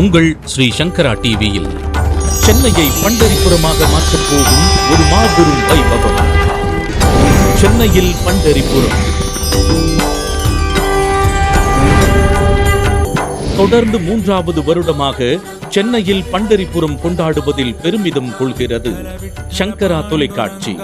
உங்கள் ஸ்ரீ சங்கரா டிவியில் சென்னையை பண்டரிபுரமாக மாற்றப் போகும் ஒரு மாபெரும் வைபவம். சென்னையில் பண்டரிபுரம். தொடர்ந்து 3வது வருடமாக சென்னையில் பண்டரிபுரம் கொண்டாடுவதில் பெருமிதம் கொள்கிறது சங்கரா தொலைக்காட்சி.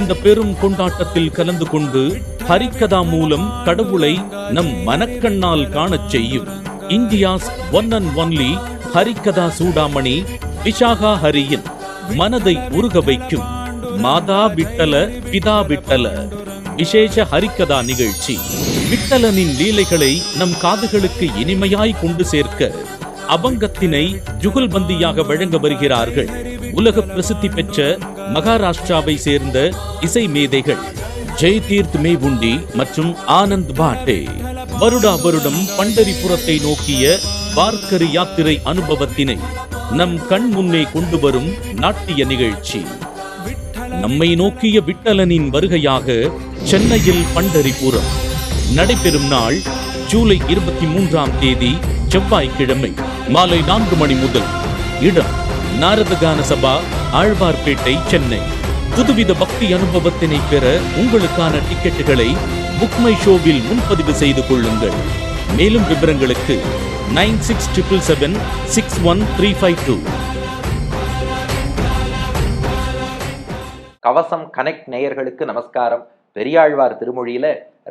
இந்த பெரும் கொண்டாட்டத்தில் கலந்து கொண்டு ஹரிகதா மூலம் கடவுளை நம் மனக்கண்ணால் காணச் செய்யும் India's one and only Harikatha Choodamani Vishakha ஹரியின் மனதை உருக வைக்கும் மாதா விட்டல பிதா விட்டல விசேஷ ஹரிகதா நிகழ்ச்சி. விட்டலனின் லீலைகளை நம் காதுகளுக்கு இனிமையாய் கொண்டு சேர்க்க அபங்கத்தினை ஜுகல்பந்தியாக வழங்க வருகிறார்கள் உலக பிரசித்தி பெற்ற மகாராஷ்டிராவை சேர்ந்த இசை மேதைகள் ஜெய்தீர்த் மேவுண்டி மற்றும் ஆனந்த் பாட்டே. வருடா வருடம் பண்டரிபுரத்தை நோக்கிய வார்க்கரி யாத்திரை அனுபவத்தினை நம் கண் முன்னே கொண்டு வரும் நாட்டிய நிகழ்ச்சி. நம்மை நோக்கிய விட்டலனின் வருகையாக சென்னையில் பண்டரிபுரம் நடைபெறும் நாள் ஜூலை 23ஆம் தேதி செவ்வாய்க்கிழமை மாலை 4 மணி முதல். இடம் நாரதகான சபா, ஆழ்வார்பேட்டை, சென்னை. புதுவித பக்தி அனுபவத்தினை பெற உங்களுக்கான டிக்கெட்டுகளை புக் மை ஷோவில் முன்பதிவு செய்து கொள்ளுங்கள். மேலும் விவரங்களுக்கு 9677761352. கவசம் கனெக்ட் நேயர்களுக்கு நமஸ்காரம். பெரியாழ்வார் திருமொழியில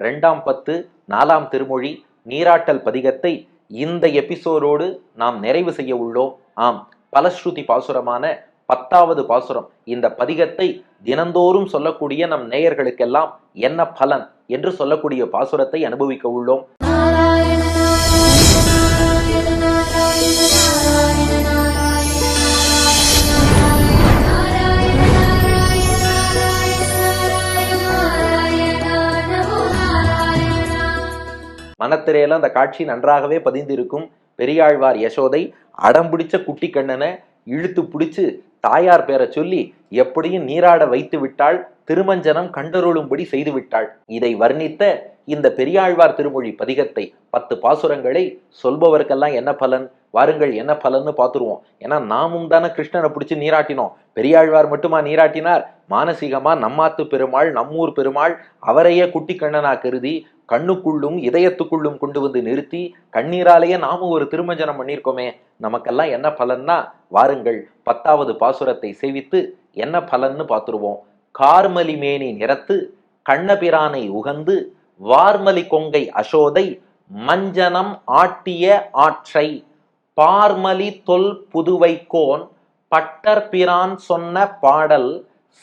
2ஆம் பத்து 4ஆம் திருமொழி நீராட்டல் பதிகத்தை இந்த எபிசோடோடு நாம் நிறைவு செய்ய உள்ளோம். ஆம், பலஸ்ருதி பாசுரமான 10வது பாசுரம். இந்த பதிகத்தை தினந்தோறும் சொல்லக்கூடிய நம் நேயர்களுக்கெல்லாம் என்ன பலன் என்று சொல்லக்கூடிய பாசுரத்தை அனுபவிக்க உள்ளோம். மனத்திரையெல்லாம் அந்த காட்சி நன்றாகவே பதிந்திருக்கும். பெரியாழ்வார் யசோதை அடம்பிடிச்ச குட்டி கண்ணனை இழுத்து பிடிச்சு தாயார் பேரை சொல்லி எப்படியும் நீராட வைத்து விட்டாள், திருமஞ்சனம் கண்டருளும்படி செய்து விட்டாள். இதை வர்ணித்த இந்த பெரியாழ்வார் திருமொழி பதிகத்தை 10 பாசுரங்களை சொல்பவருக்கெல்லாம் என்ன பலன், வாருங்கள் என்ன பலன்னு பார்த்துருவோம். ஏன்னா நாமும் தானே கிருஷ்ணனை பிடிச்சி நீராட்டினோம். பெரியாழ்வார் மட்டுமா நீராட்டினார்? மானசீகமா நம்மாத்து பெருமாள், நம்மூர் பெருமாள் அவரையே குட்டி கண்ணனா கருதி கண்ணுக்குள்ளும் இதயத்துக்குள்ளும் கொண்டு வந்து நிறுத்தி கண்ணீராலேயே நாமும் ஒரு திருமஞ்சனம் பண்ணியிருக்கோமே. நமக்கெல்லாம் என்ன பலன்னா, வாருங்கள் 10வது பாசுரத்தை சேவித்து என்ன பலன்னு பார்த்துருவோம். கார்மலி மேனி நிறத்து கண்ணபிரானை உகந்து வார்மலி கொங்கை அசோதை மஞ்சனம் ஆட்டிய ஆற்றை பார்மலி தொல் புதுவைக்கோன் பட்டர் பிரான் சொன்ன பாடல்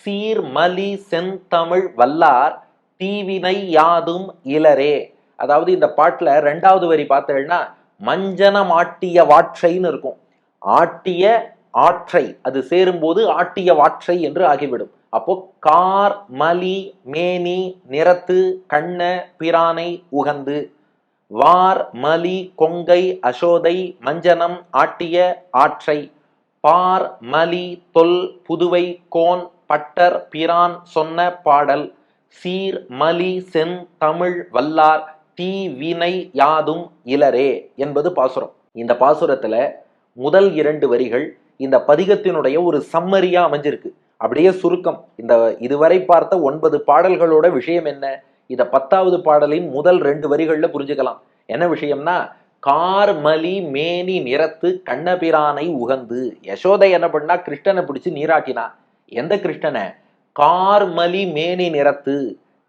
சீர்மலி செந்தமிழ் வல்லார் தீவினை யாதும் இலரே. அதாவது இந்த பாட்டுல 2வது வரி பார்த்தேன்னா மஞ்சனம் ஆட்டிய வாற்றைன்னு இருக்கும். ஆட்டிய ஆற்றை அது சேரும்போது ஆட்டிய வாற்றை என்று ஆகிவிடும். அப்போ கார் மலி மேனி நிறத்து கண்ண பிரானை உகந்து வார் மலி கொங்கை அசோதை மஞ்சனம் ஆட்டிய ஆற்றை பார் மலி தொல் புதுவை கோன் பட்டர் பிரான் சொன்ன பாடல் சீர் மலி சென் தமிழ் வல்லார் தீ வினை யாதும் இலரே என்பது பாசுரம். இந்த பாசுரத்துல முதல் 2 வரிகள் இந்த பதிகத்தினுடைய ஒரு சம்மரியா அமைஞ்சிருக்கு. அப்படியே சுருக்கம். இந்த இதுவரை பார்த்த 9 பாடல்களோட விஷயம் என்ன, இத 10வது பாடலின் முதல் 2 வரிகள்ல புரிஞ்சுக்கலாம். என்ன விஷயம்னா, கார்மலி மேனி நிறத்து கண்ணபிரானை உகந்து. யசோதை என்ன பண்ணா, கிருஷ்ணனை பிடிச்சு நீராட்டினா. எந்த கிருஷ்ணனை? கார்மலி மேனி நிறத்து.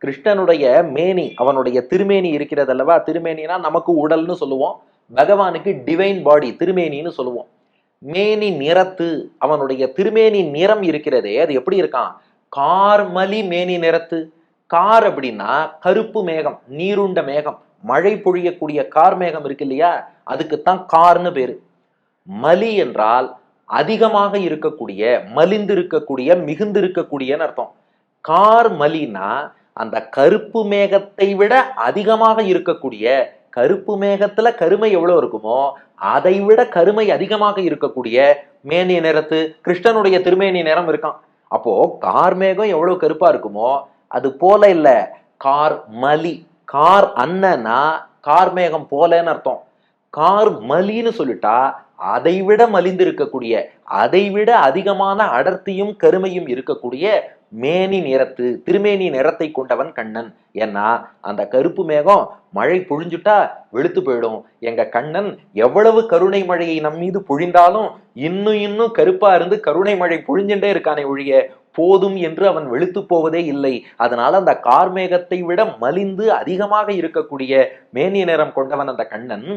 கிருஷ்ணனுடைய மேனி, அவனுடைய திருமேனி இருக்கிறது அல்லவா. திருமேனினா நமக்கு உடல்னு சொல்லுவோம், பகவானுக்கு டிவைன் பாடி திருமேனின்னு சொல்லுவோம். மேனி நிறத்து, அவனுடைய திருமேனி நிறம் இருக்கிறதே அது எப்படி இருக்கான்? கார்மலி மேனி நிறத்து. கார் அப்படின்னா கருப்பு மேகம், நீருண்ட மேகம், மழை பொழியக்கூடிய கார் மேகம் இருக்கு இல்லையா, அதுக்குத்தான் கார்னு பேரு. மலி என்றால் அதிகமாக இருக்கக்கூடிய, மலிந்து இருக்கக்கூடிய, மிகுந்து இருக்கக்கூடியன்னு அர்த்தம். கார் மலினா அந்த கருப்பு மேகத்தை விட அதிகமாக இருக்கக்கூடிய, கருப்பு மேகத்துல கருமை எவ்வளவு இருக்குமோ அதை விட கருமை அதிகமாக இருக்கக்கூடிய மேனி நிறத்து கிருஷ்ணனுடைய திருமேனி நிறம் இருக்கான். அப்போ கார் மேகம் எவ்வளவு கருப்பா இருக்குமோ அது போல இல்ல, கார் மலி. கார் அண்ணனா கார் மேகம் போலன்னு அர்த்தம். கார் மலின்னு சொல்லிட்டா அதைவிட மலிந்து இருக்கக்கூடிய, அதைவிட அதிகமான அடர்த்தியும் கருமையும் இருக்கக்கூடிய மேனி நிறத்து, திருமேனி நிறத்தை கொண்டவன் கண்ணன். ஏன்னா அந்த கருப்பு மேகம் மழை பொழிஞ்சுட்டா வெளுத்து போயிடும். எங்க கண்ணன் எவ்வளவு கருணை மழையை நம் மீது பொழிந்தாலும் இன்னும் கருப்பா இருந்து கருணை மழை பொழிஞ்சுட்டே இருக்கானே ஒழிய போதும் என்று அவன் வெளுத்து போவதே இல்லை. அதனால அந்த கார்மேகத்தை விட மலிந்து அதிகமாக இருக்கக்கூடிய மேனி நிறம் கொண்டவன் அந்த கண்ணன்.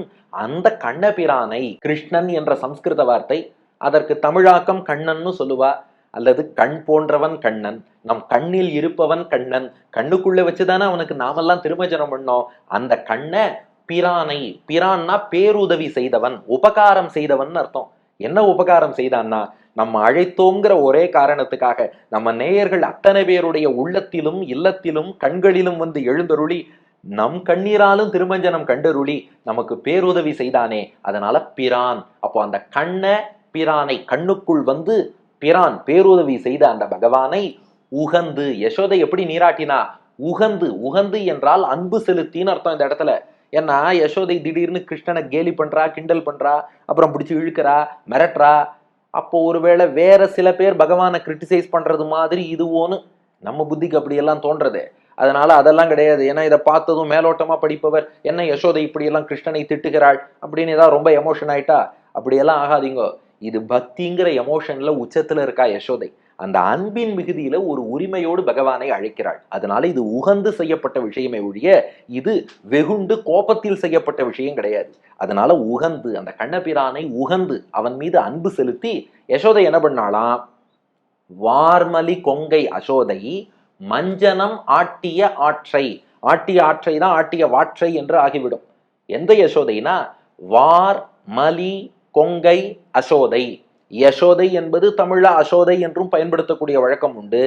அந்த கண்ணபிரானை, கிருஷ்ணன் என்ற சம்ஸ்கிருத வார்த்தை, அதற்கு தமிழாக்கம் கண்ணன்னு சொல்லுவா, அல்லது கண் போன்றவன் கண்ணன், நம் கண்ணில் இருப்பவன் கண்ணன், கண்ணுக்குள்ள வச்சுதானே அவனுக்கு நாமெல்லாம் திருமஜனம் பண்ணோம். அந்த கண்ண பிரானை, பிரான்னா பேருதவி செய்தவன், உபகாரம் செய்தவன் அர்த்தம். என்ன உபகாரம் செய்தான்னா, நம்ம அழைத்தோங்கிற ஒரே காரணத்துக்காக நம்ம நேயர்கள் அத்தனை பேருடைய உள்ளத்திலும் இல்லத்திலும் கண்களிலும் வந்து எழுந்தருளி நம் கண்ணீராலும் திருமஞ்சனம் கண்டருளி நமக்கு பேருதவி செய்தானே, அதனால பிரான். அப்போ அந்த கண்ண பிரானை, கண்ணுக்குள் வந்து பிரான் பேருதவி செய்த அந்த பகவானை உகந்து, யசோதை எப்படி நீராட்டினா, உகந்து. உகந்து என்றால் அன்பு செலுத்தின்னு அர்த்தம் இந்த இடத்துல. ஏன்னா யசோதை திடீர்னு கிருஷ்ணனை கேலி பண்றா, கிண்டல் பண்றா, அப்புறம் பிடிச்சி இழுக்கிறா, மிரட்டுறா. அப்போ ஒருவேளை வேற சில பேர் பகவானை கிரிட்டிசைஸ் பண்றது மாதிரி இதுவோன்னு நம்ம புத்திக்கு அப்படியெல்லாம் தோன்றது. அதனால அதெல்லாம் கிடையாது. ஏன்னா இதை பார்த்ததும் மேலோட்டமா படிப்பவர் என்ன யசோதை இப்படியெல்லாம் கிருஷ்ணனை திட்டுகிறாள் அப்படின்னு ஏதாவது ரொம்ப எமோஷன் ஆயிட்டா அப்படியெல்லாம் ஆகாதீங்க. இது பக்திங்கிற எமோஷன்ல உச்சத்துல இருக்கா யசோதை. அந்த அன்பின் மிகுதியில ஒரு உரிமையோடு பகவானை அழைக்கிறாள். அதனால இது உகந்து செய்யப்பட்ட விஷயமே ஒழிய இது வெகுண்டு கோபத்தில் செய்யப்பட்ட விஷயம் கிடையாது. அதனால உகந்து, அந்த கண்ணபிரானை உகந்து அவன் மீது அன்பு செலுத்தி யசோதை என்ன பண்ணாலாம், வார்மலி கொங்கை அசோதை மஞ்சனம் ஆட்டிய ஆற்றை, ஆட்டிய ஆற்றை தான் ஆட்டிய வாற்றை என்று ஆகிவிடும். எந்த யசோதைனா வார் மலி கொங்கை அசோதை. யசோதை என்பது தமிழ்ல அசோதை என்றும் பயன்படுத்தக்கூடிய வழக்கம் உண்டு.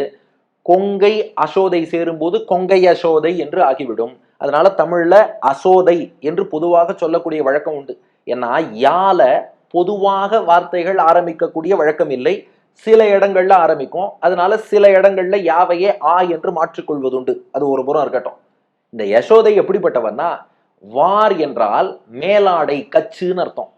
கொங்கை அசோதை சேரும்போது கொங்கை யசோதை என்று ஆகிவிடும். அதனால தமிழ்ல அசோதை என்று பொதுவாக சொல்லக்கூடிய வழக்கம் உண்டு. ஏன்னா யால பொதுவாக வார்த்தைகள் ஆரம்பிக்கக்கூடிய வழக்கம் இல்லை, சில இடங்கள்ல ஆரம்பிக்கும். அதனால சில இடங்கள்ல யாவையே ஆ என்று மாற்றிக்கொள்வதுண்டு. அது ஒரு புறம் இருக்கட்டும். இந்த யசோதை எப்படிப்பட்டவன்னா, வார் என்றால் மேலாடை கச்சுன்னு அர்த்தம்,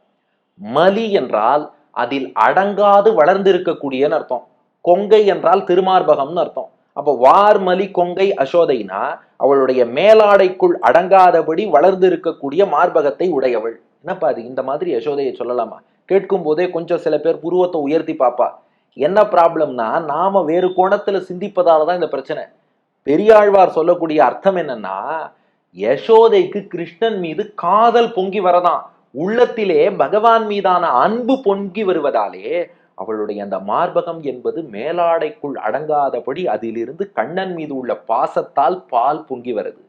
மலி என்றால் அதில் அடங்காது வளர்ந்திருக்கக்கூடியன்னு அர்த்தம், கொங்கை என்றால் திருமார்பகம்னு அர்த்தம். அப்போ வார்மலி கொங்கை அசோதைனா அவளுடைய மேலாடைக்குள் அடங்காதபடி வளர்ந்து இருக்கக்கூடிய மார்பகத்தை உடையவள். என்னப்பா அது, இந்த மாதிரி யசோதையை சொல்லலாமா? கேட்கும் போதே கொஞ்சம் சில பேர் புருவத்தை உயர்த்தி பாப்பா. என்ன ப்ராப்ளம்னா, நாம வேறு கோணத்துல சிந்திப்பதால தான் இந்த பிரச்சனை. பெரியாழ்வார் சொல்லக்கூடிய அர்த்தம் என்னன்னா, யசோதைக்கு கிருஷ்ணன் மீது காதல் பொங்கி வரதான், உள்ளத்திலே பகவான் மீதான அன்பு பொங்கி வருவதாலே அவளுடைய அந்த மார்பகம் என்பது மேலாடைக்குள் அடங்காதபடி அதிலிருந்து கண்ணன் மீது உள்ள பாசத்தால் பால் பொங்கி வருது,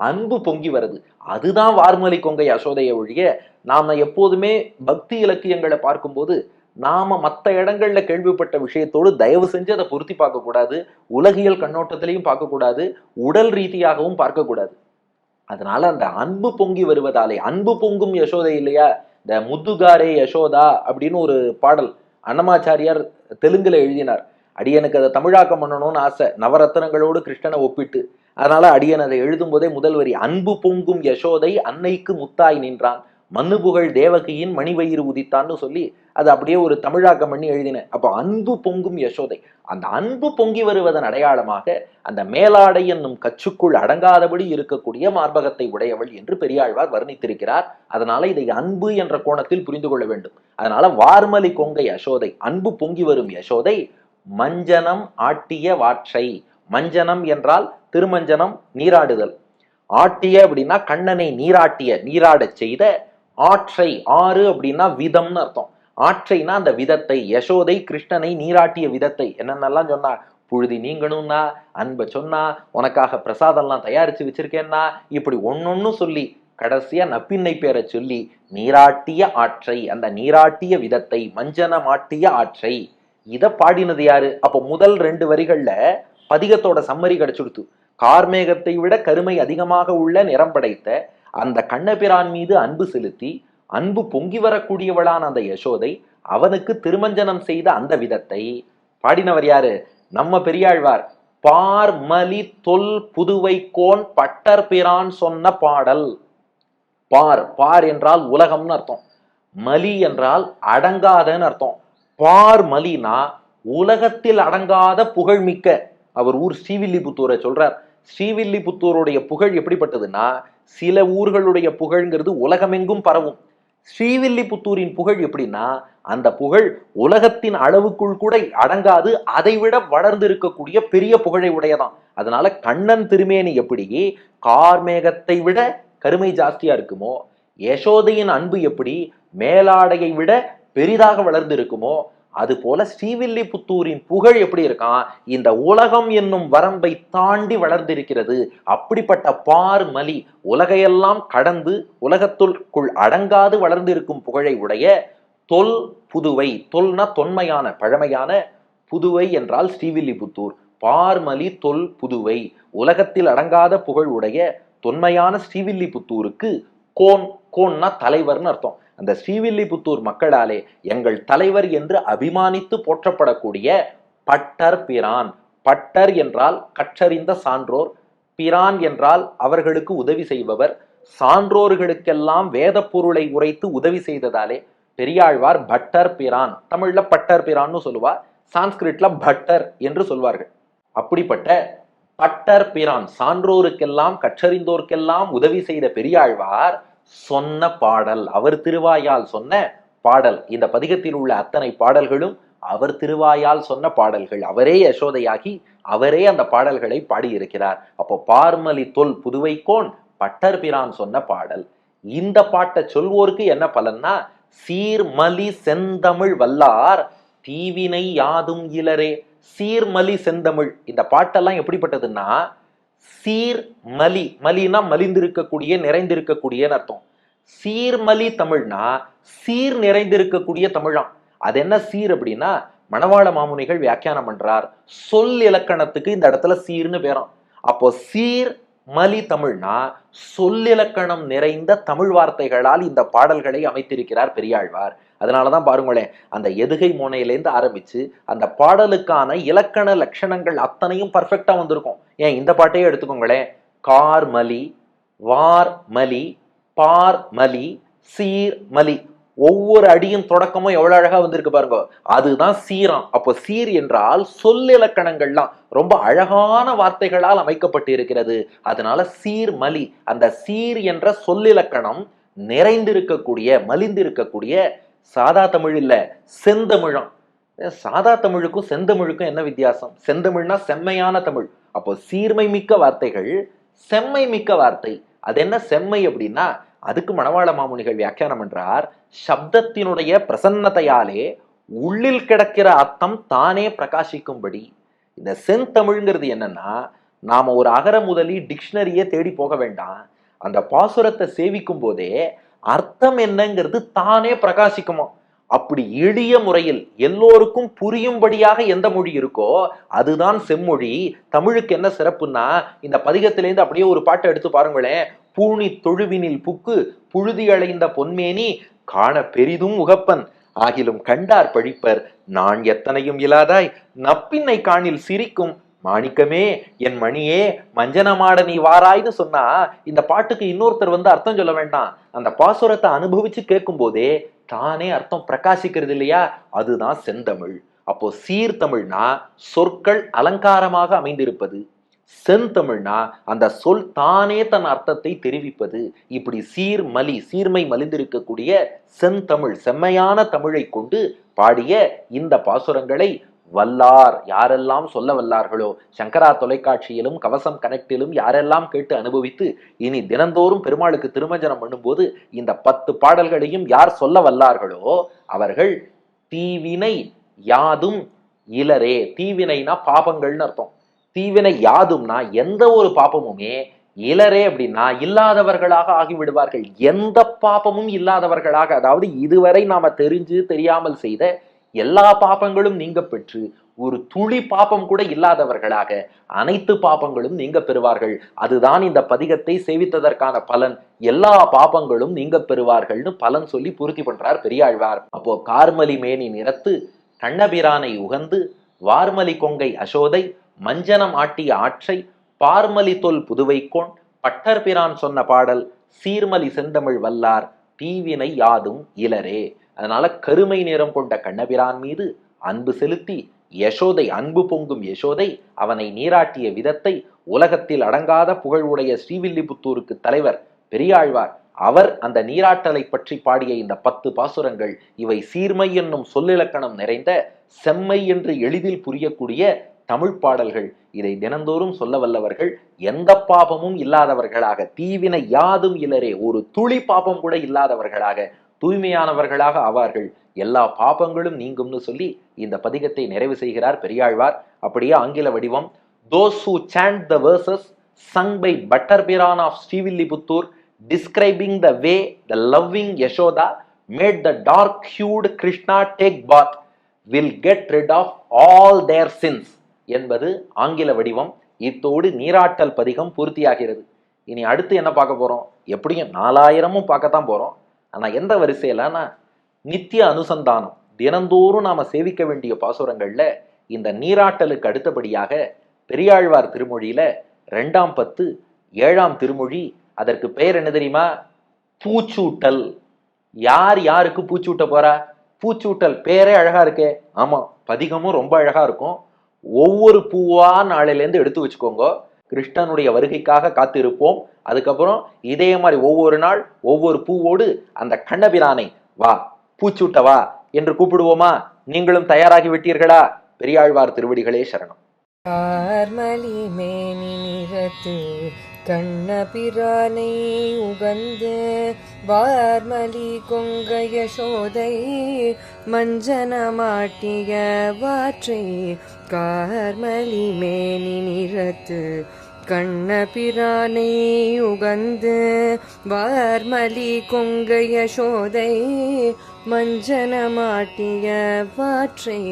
அன்பு பொங்கி வருது. அதுதான் வார்மலி கொங்கை அசோதையை ஒழிய நாம எப்போதுமே பக்தி இலக்கியங்களை பார்க்கும்போது நாம மற்ற இடங்கள்ல கேள்விப்பட்ட விஷயத்தோடு தயவு செஞ்சு அதை பொருத்தி பார்க்க கூடாது, உலகியல் கண்ணோட்டத்திலையும் பார்க்க கூடாது, உடல் ரீதியாகவும் பார்க்க கூடாது. அதனால அந்த அன்பு பொங்கி வருவதாலே, அன்பு பொங்கும் யசோதை இல்லையா, இந்த முத்துகாரே யசோதா அப்படின்னு ஒரு பாடல் அன்னமாச்சாரியார் தெலுங்குல எழுதினார். அடியனுக்கு அதை தமிழாக்கம் பண்ணணும்னு ஆசை, நவரத்னங்களோடு கிருஷ்ணனை ஒப்பிட்டு. அதனால அடியன் அதை எழுதும் போதே முதல் வரி, அன்பு பொங்கும் யசோதை அன்னைக்கு முத்தாய் நின்றான், மண்ணு புகழ் தேவகியின் மணிவயிறு உதித்தான்னு சொல்லி அது அப்படியே ஒரு தமிழாக்கம் பண்ணி எழுதினேன். அப்போ அன்பு பொங்கும் யசோதை, அந்த அன்பு பொங்கி வருவதன் அடையாளமாக அந்த மேலாடை என்னும் கச்சுக்குள் அடங்காதபடி இருக்கக்கூடிய மார்பகத்தை உடையவள் என்று பெரியாழ்வார் வர்ணித்திருக்கிறார். அதனால இதை அன்பு என்ற கோணத்தில் புரிந்து கொள்ள வேண்டும். அதனால வார்மலி கொங்கை யசோதை, அன்பு பொங்கி வரும் யசோதை மஞ்சனம் ஆட்டிய வாற்றை. மஞ்சனம் என்றால் திருமஞ்சனம், நீராடுதல். ஆட்டிய அப்படின்னா கண்ணனை நீராட்டிய, நீராடச் செய்த. ஆற்றை, ஆறு அப்படின்னா விதம்னு அர்த்தம். ஆற்றைனா அந்த விதத்தை, யசோதை கிருஷ்ணனை நீராட்டிய விதத்தை என்னென்னலாம் சொன்னா, புழுதி நீங்கணும்னா, அன்பை சொன்னா, உனக்காக பிரசாதம்லாம் தயாரிச்சு வச்சிருக்கேன்னா, இப்படி ஒன்னொன்னு சொல்லி கடைசியா நப்பின்னை பேரை சொல்லி நீராட்டிய ஆற்றை, அந்த நீராட்டிய விதத்தை, மஞ்சனமாட்டிய ஆற்றை, இதை பாடினது யாரு? அப்போ முதல் 2 வரிகள்ல பதிகத்தோட சம்மரி கிடைச்சுடுத்து. கார்மேகத்தை விட கருமை அதிகமாக உள்ள நிறம் படைத்த அந்த கண்ணபிரான் மீது அன்பு செலுத்தி அன்பு பொங்கி வரக்கூடியவளான அந்த யசோதை அவனுக்கு திருமஞ்சனம் செய்த அந்த விதத்தை பாடினவர் யாரு? நம்ம பெரியாழ்வார். பார்மலி தொல் புதுவை கோன் பட்டர் பிரான் சொன்ன பாடல். பார், பார் என்றால் உலகம்னு அர்த்தம். மலி என்றால் அடங்காதன்னு அர்த்தம். பார்மலினா உலகத்தில் அடங்காத புகழ்மிக்க. அவர் ஊர் ஸ்ரீவில்லிபுத்தூரை சொல்றார். ஸ்ரீவில்லிபுத்தூருடைய புகழ் எப்படிப்பட்டதுன்னா, சில ஊர்களுடைய புகழ்ங்கிறது உலகமெங்கும் பரவும். ஸ்ரீவில்லிபுத்தூரின் புகழ் எப்படின்னா, அந்த புகழ் உலகத்தின் அளவுக்குள் கூட அடங்காது, அதை விட வளர்ந்து இருக்கக்கூடிய பெரிய புகழை உடையதான். அதனால கண்ணன் திருமேனி எப்படி கார்மேகத்தை விட கருமை ஜாஸ்தியா இருக்குமோ, யசோதையின் அன்பு எப்படி மேலாடையை விட பெரிதாக வளர்ந்து இருக்குமோ, அது போல ஸ்ரீவில்லிபுத்தூரின் புகழ் எப்படி இருக்கான், இந்த உலகம் என்னும் வரம்பை தாண்டி வளர்ந்திருக்கிறது. அப்படிப்பட்ட பார்மலி, உலகையெல்லாம் கடந்து உலகத்திற்குள் அடங்காது வளர்ந்திருக்கும் புகழை உடைய தொல் புதுவை. தொல்னா தொன்மையான பழமையான, புதுவை என்றால் ஸ்ரீவில்லிபுத்தூர். பார்மலி தொல் புதுவை, உலகத்தில் அடங்காத புகழ் உடைய தொன்மையான ஸ்ரீவில்லிபுத்தூருக்கு கோன். கோன்னா தலைவர்னு அர்த்தம். அந்த ஸ்ரீவில்லிபுத்தூர் மக்களாலே எங்கள் தலைவர் என்று அபிமானித்து போற்றப்படக்கூடிய பட்டர் பிரான். பட்டர் என்றால் கற்றறிந்த சான்றோர், பிரான் என்றால் அவர்களுக்கு உதவி செய்பவர். சான்றோர்களுக்கெல்லாம் வேத பொருளை உரைத்து உதவி செய்ததாலே பெரியாழ்வார் பட்டர் பிரான், தமிழ்ல பட்டர் பிரான்னு சொல்லுவார், சான்ஸ்கிரிட்ல பட்டர் என்று சொல்வார்கள். அப்படிப்பட்ட பட்டர் பிரான், சான்றோருக்கெல்லாம் கற்றறிந்தோருக்கெல்லாம் உதவி செய்த பெரியாழ்வார் சொன்ன பாடல், அவர் திருவாயால் சொன்ன பாடல். இந்த பதிகத்தில் உள்ள அத்தனை பாடல்களும் அவர் திருவாயால் சொன்ன பாடல்கள். அவரே யசோதையாகி அவரே அந்த பாடல்களை பாடியிருக்கிறார். அப்போ பார்மலி தொல் புதுவைக்கோன் பட்டர் பிரான் சொன்ன பாடல். இந்த பாட்டை சொல்வோருக்கு என்ன பலன்னா, சீர்மலி செந்தமிழ் வல்லார் தீவினை யாதும் இலரே. சீர்மலி செந்தமிழ், இந்த பாட்டெல்லாம் எப்படிப்பட்டதுன்னா, சீர்மலி, மலினா மலிந்திருக்கக்கூடிய நிறைந்திருக்கக்கூடிய அர்த்தம். சீர்மலி தமிழ்னா சீர் நிறைந்திருக்கக்கூடிய தமிழாம். அது என்ன சீர் அப்படின்னா, மணவாள மாமுனிகள் வியாக்கியானம் பண்றார், சொல் இலக்கணத்துக்கு இந்த இடத்துல சீர்னு பேரும். அப்போ சீர் மலி தமிழ்னா சொல்லிலக்கணம் நிறைந்த தமிழ் வார்த்தைகளால் இந்த பாடல்களை அமைத்திருக்கிறார் பெரியாழ்வார். அதனாலதான் பாருங்களேன், அந்த எதுகை மோனையிலேருந்து ஆரம்பிச்சு அந்த பாடலுக்கான இலக்கண லட்சணங்கள் அத்தனையும் பர்ஃபெக்டா வந்திருக்கும். ஏன் இந்த பாட்டையே எடுத்துக்கோங்களேன், கார்மலி, வார்மலி, பார்மலி, சீர்மலி, ஒவ்வொரு அடியும் தொடக்கமும் எவ்வளவு அழகா வந்திருக்கு பாருங்க, அதுதான் சீரம். அப்போ சீர் என்றால் சொல்லிலக்கணங்கள்லாம் ரொம்ப அழகான வார்த்தைகளால் அமைக்கப்பட்டு இருக்கிறது. அதனால சீர்மலி, அந்த சீர் என்ற சொல்லிலக்கணம் நிறைந்திருக்கக்கூடிய மலிந்திருக்கக்கூடிய, சாதா தமிழ் இல்ல செந்தமிழம். சாதா தமிழுக்கும் செந்தமிழுக்கும் என்ன வித்தியாசம்? செந்தமிழ்னா செம்மையான தமிழ். அப்போ சீர்மை மிக்க வார்த்தைகள், செம்மை மிக்க வார்த்தை. அது என்ன செம்மை அப்படின்னா, அதுக்கு மணவாள மாமுனிகள் வியாக்கியானம் என்றார், சப்தத்தினுடைய பிரசன்னத்தையாலே உள்ளில் கிடக்கிற அர்த்தம் தானே பிரகாசிக்கும்படி. இந்த செந்தமிழ்ங்கிறது என்னன்னா, நாம ஒரு அகர முதலி டிக்ஷனரியே தேடி போக வேண்டாம், அந்த பாசுரத்தை சேவிக்கும் போதே அர்த்தம் என்னங்கிறது தானே பிரகாசிக்குமா. அப்படி எளிய முறையில் எல்லோருக்கும் புரியும்படியாக எந்த மொழி இருக்கோ அதுதான் செம்மொழி. தமிழுக்கு என்ன சிறப்புன்னா, இந்த பதிகத்திலேருந்து அப்படியே ஒரு பாட்டை எடுத்து பாருங்களேன். பூணி தொழுவினில் புக்கு புழுதி அடைந்த பொன்மேனி காண பெரிதும் உகப்பன் ஆகிலும் கண்டார் பழிப்பர் நான் எத்தனையும் இல்லாதாய் நப்பின்னை காணில் சிரிக்கும் மாணிக்கமே என் மணியே மஞ்சனமாட நீ வாராய்னு சொன்னா, இந்த பாட்டுக்கு இன்னொருத்தர் அர்த்தம் சொல்ல வேண்டாம், அந்த பாசுரத்தை அனுபவிச்சு கேட்கும் போதே தானே அர்த்தம் பிரகாசிக்கிறது இல்லையா, அதுதான் செந்தமிழ். அப்போ சீர்தமிழ்னா சொற்கள் அலங்காரமாக அமைந்திருப்பது, செந்தமிழ்னா அந்த சொல் தானே தன் அர்த்தத்தை தெரிவிப்பது. இப்படி சீர்மலி, சீர்மை மலிந்திருக்கக்கூடிய செந்தமிழ், செம்மையான தமிழை கொண்டு பாடிய இந்த பாசுரங்களை வல்லார் யாரெல்லாம் சொல்ல வல்லார்களோ, சங்கரா தொலைக்காட்சியிலும் கவசம் கனெக்டிலும் யாரெல்லாம் கேட்டு அனுபவித்து இனி தினந்தோறும் பெருமாளுக்கு திருமஞ்சனம் பண்ணும்போது இந்த 10 பாடல்களையும் யார் சொல்ல வல்லார்களோ அவர்கள் தீவினை யாதும் இலரே. தீவினைனா பாபங்கள்னு அர்த்தம். தீவினை யாதும்னா எந்த ஒரு பாபமுமே, இலரே அப்படின்னா இல்லாதவர்களாக ஆகிவிடுவார்கள். எந்த பாபமும் இல்லாதவர்களாக, அதாவது இதுவரை நாம தெரிஞ்சு தெரியாமல் செய்த எல்லா பாபங்களும் நீங்க பெற்று ஒரு துளி பாபம் கூட இல்லாதவர்களாக அனைத்து பாபங்களும் நீங்க பெறுவார்கள். அதுதான் இந்த பதிகத்தை சேவித்ததற்கான பலன். எல்லா பாபங்களும் நீங்க பெறுவார்கள்னு பலன் சொல்லி பூர்த்தி பண்றார் பெரியாழ்வார். அப்போ கார்மலி மேனி நிறத்து கண்ணபிரானை உகந்து வார்மலி கொங்கை அசோதை மஞ்சனம் ஆட்டிய ஆற்றை பார்மலி தொல் புதுவைக்கோன் பட்டர் பிரான் சொன்ன பாடல் சீர்மலி செந்தமிழ் வல்லார் தீவினை யாதும் இலரே. அதனால கருமை நிறம் கொண்ட கண்ணபிரான் மீது அன்பு செலுத்தி யசோதை, அன்பு பொங்கும் யசோதை அவனை நீராட்டிய விதத்தை உலகத்தில் அடங்காத புகழ் உடைய ஸ்ரீவில்லிபுத்தூருக்கு தலைவர் பெரியாழ்வார் அவர் அந்த நீராட்டலை பற்றி பாடிய இந்த 10 பாசுரங்கள் இவை சீர்மை என்னும் சொல்லிலக்கணம் நிறைந்த செம்மை என்று எளிதில் புரியக்கூடிய தமிழ் பாடல்கள். இதை தினந்தோறும் சொல்ல வல்லவர்கள் எந்த பாபமும் இல்லாதவர்களாக, தீவினை யாதும் இலரே, ஒரு துளி பாபம் கூட இல்லாதவர்களாக, தூய்மையானவர்களாக ஆவார்கள். எல்லா பாபங்களும் நீங்கும்னு சொல்லி இந்த பதிகத்தை நிறைவு செய்கிறார் பெரியாழ்வார். அப்படியே ஆங்கில வடிவம்: Those who chant the verses sung by Butterbiran of Srivilliputtoour, describing the way the loving Yashoda made the dark-hued Krishna take bath, will get rid of all their sins என்பது ஆங்கில வடிவம். இத்தோடு நீராட்டல் பதிகம் பூர்த்தியாகிறது. இனி அடுத்து என்ன பார்க்க போறோம்? எப்படியும் 4000 பார்க்கத்தான் போறோம். ஆனா எந்த வரிசையிலனா, நித்திய அனுசந்தானம், தினந்தோறும் நாம சேவிக்க வேண்டிய பாசுரங்கள்ல இந்த நீராட்டலுக்கு அடுத்தபடியாக பெரியாழ்வார் திருமொழியில 2ஆம் பத்து 7ஆம் திருமொழி, அதற்கு பெயர் என்ன தெரியுமா? பூச்சூட்டல். யார் யாருக்கு பூச்சூட்ட போறா? பூச்சூட்டல் பேரே அழகா இருக்கே. ஆமா, பதிகமும் ரொம்ப அழகா இருக்கும். ஒவ்வொரு பூவா நாளிலேருந்து எடுத்து வச்சுக்கோங்க. கிருஷ்ணனுடைய வருகைக்காக காத்திருப்போம். அதுக்கப்புறம் இதே மாதிரி ஒவ்வொரு நாள் ஒவ்வொரு பூவோடு அந்த கண்ணபிரானை வா பூச்சூட்ட வா என்று கூப்பிடுவோமா? நீங்களும் தயாராகி விட்டீர்களா? பெரியாழ்வார் திருவடிகளே சரணம். கார்மலி மேனி நிறத்து கண்ணபிரானை உகந்து வார்மலி கொங்க யசோதை மஞ்சன மாட்டிய வாற்றை. கார்மலி மேனி நிறத்து கண்ணபிரானை உகந்து வார்மலி கொங்க யசோதை மஞ்சன மாட்டிய வாற்றை.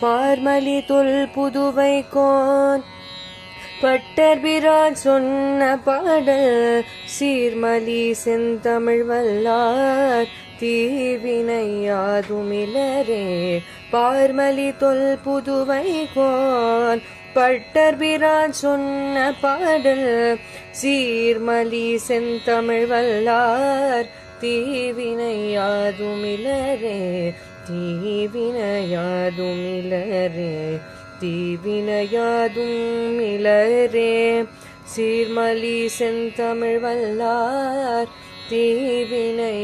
பார்மலி தொல் புதுவை கோன் பட்டர்பிரான் சொன்ன பாடல் சீர்மலி செந்தமிழ் வல்லார் தீவினையாதுமிலரே. பார்மலி தொல் புதுவை கோன் பட்டர்பிரான் சொன்ன பாடல் சீர்மலி செந்தமிழ் வல்லார் தீவினையாதுமிலரே. தீவினையாதுமிலரே, தீவினையாதுமிலரே. சீர்மலி செந்தமிழ் வல்லார் தீவினையாதுமிலரே.